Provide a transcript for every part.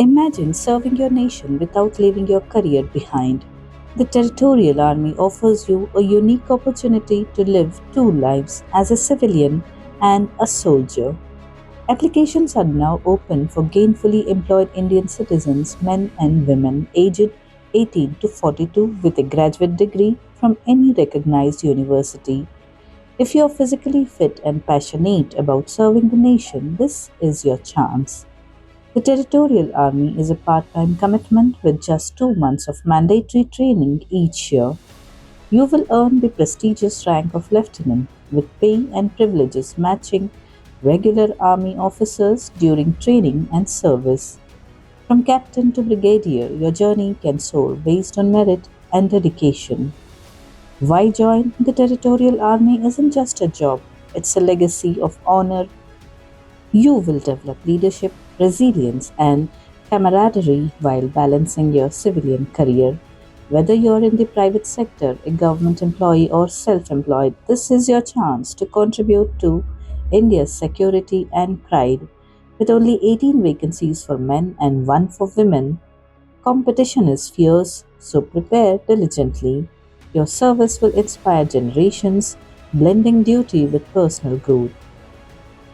Imagine serving your nation without leaving your career behind. The Territorial Army offers you a unique opportunity to live two lives as a civilian and a soldier. Applications are now open for gainfully employed Indian citizens, men and women aged 18 to 42 with a graduate degree from any recognized university. If you are physically fit and passionate about serving the nation, this is your chance. The Territorial Army is a part time commitment with just 2 months of mandatory training each year. You will earn the prestigious rank of lieutenant, with pay and privileges matching regular Army officers during training and service. From captain to brigadier, your journey can soar based on merit and dedication. Why join? The Territorial Army isn't just a job, it's a legacy of honor. You will develop leadership, resilience, and camaraderie while balancing your civilian career. Whether you're in the private sector, a government employee, or self employed, this is your chance to contribute to India's security and pride. With only 18 vacancies for men and one for women, competition is fierce, so prepare diligently. Your service will inspire generations, blending duty with personal growth.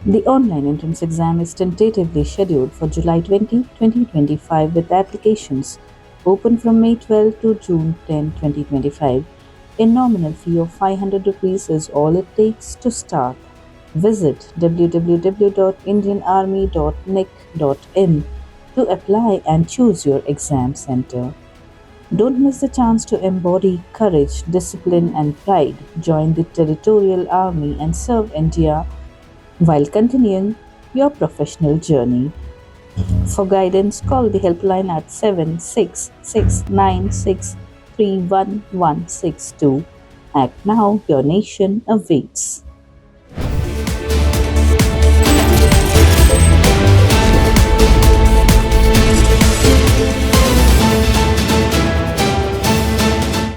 The online entrance exam is tentatively scheduled for July 20, 2025, with applications open from May 12 to June 10, 2025. A nominal fee of 500 rupees is all it takes to start. Visit www.indianarmy.nic.in to apply and choose your exam center. Don't miss the chance to embody courage, discipline, and pride. Join the Territorial Army and serve India while continuing your professional journey. For guidance, call the helpline at 7669631162. Act now, your nation awaits.